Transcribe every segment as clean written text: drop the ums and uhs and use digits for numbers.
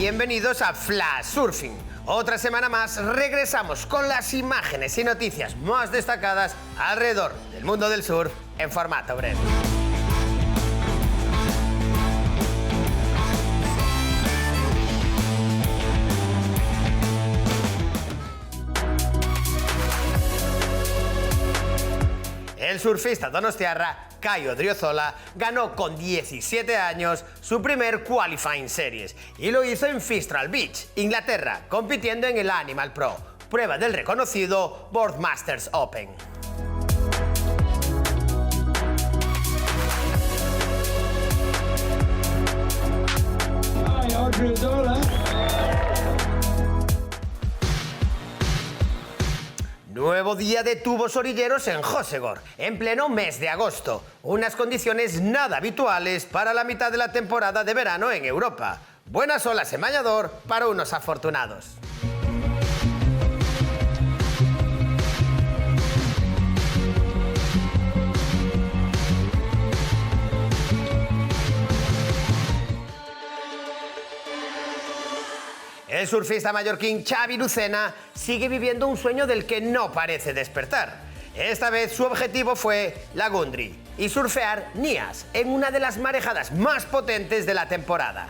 bienvenidos a Flash Surfing. Otra semana más regresamos con las imágenes y noticias más destacadas alrededor del mundo del surf en formato breve. El surfista donostiarra Kai Odriozola ganó con 17 años su primer Qualifying Series y lo hizo en Fistral Beach, Inglaterra, compitiendo en el Animal Pro, prueba del reconocido Boardmasters Open. Hi, Odriozola. Nuevo día de tubos orilleros en Hossegor, en pleno mes de agosto. Unas condiciones nada habituales para la mitad de la temporada de verano en Europa. Buenas olas en bañador para unos afortunados. El surfista mallorquín Xavi Lucena sigue viviendo un sueño del que no parece despertar. Esta vez su objetivo fue la Gundry y surfear Nias en una de las marejadas más potentes de la temporada.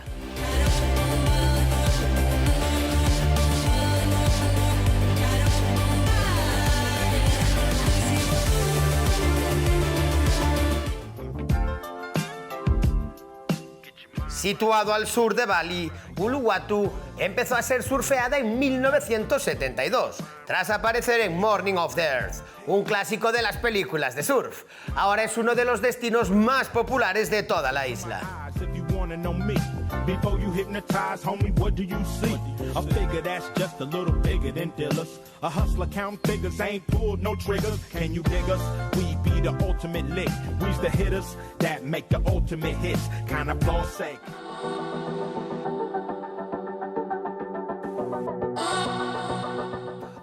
Situado al sur de Bali, Uluwatu empezó a ser surfeada en 1972, tras aparecer en Morning of the Earth, un clásico de las películas de surf. Ahora es uno de los destinos más populares de toda la isla. Before you hypnotize, homie, what do you see? A figure that's just a little bigger than Dillas. A hustler count figures, ain't pulled no triggers. Can you dig us? We be the ultimate lick. We's the hitters that make the ultimate hits. Kind of floor sake.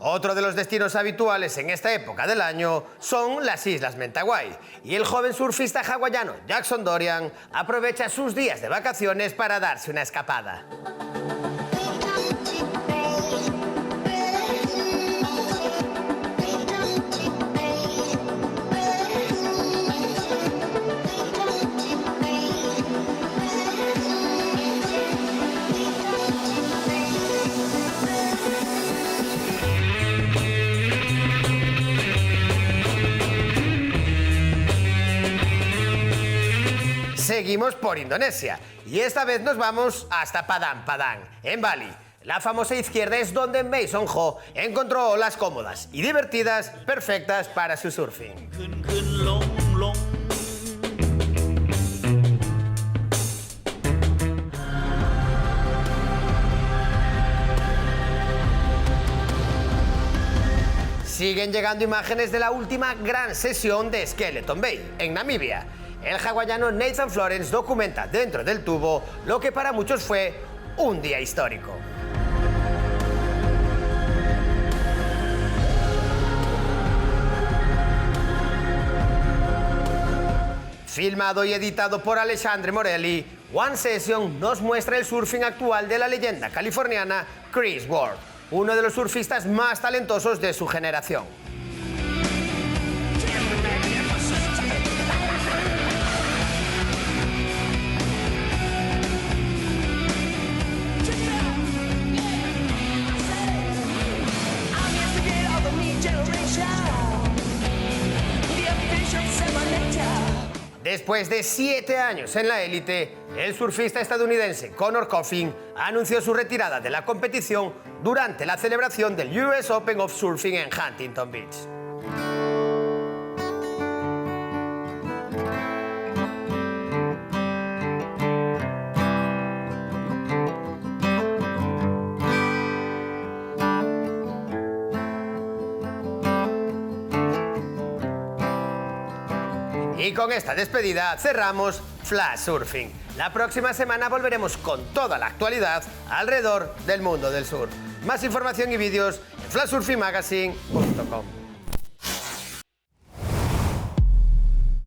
Otro de los destinos habituales en esta época del año son las Islas Mentawai, y el joven surfista hawaiano Jackson Dorian aprovecha sus días de vacaciones para darse una escapada. Seguimos por Indonesia y esta vez nos vamos hasta Padang Padang, en Bali. La famosa izquierda es donde Mason Ho encontró olas cómodas y divertidas, perfectas para su surfing. Siguen llegando imágenes de la última gran sesión de Skeleton Bay, en Namibia. El hawaiano Nathan Florence documenta dentro del tubo lo que para muchos fue un día histórico. Filmado y editado por Alexandre Morelli, One Session nos muestra el surfing actual de la leyenda californiana Chris Ward, uno de los surfistas más talentosos de su generación. Después de 7 años en la élite, el surfista estadounidense Connor Coffin anunció su retirada de la competición durante la celebración del US Open of Surfing en Huntington Beach. Y con esta despedida cerramos Flash Surfing. La próxima semana volveremos con toda la actualidad alrededor del mundo del surf. Más información y vídeos en flashsurfingmagazine.com.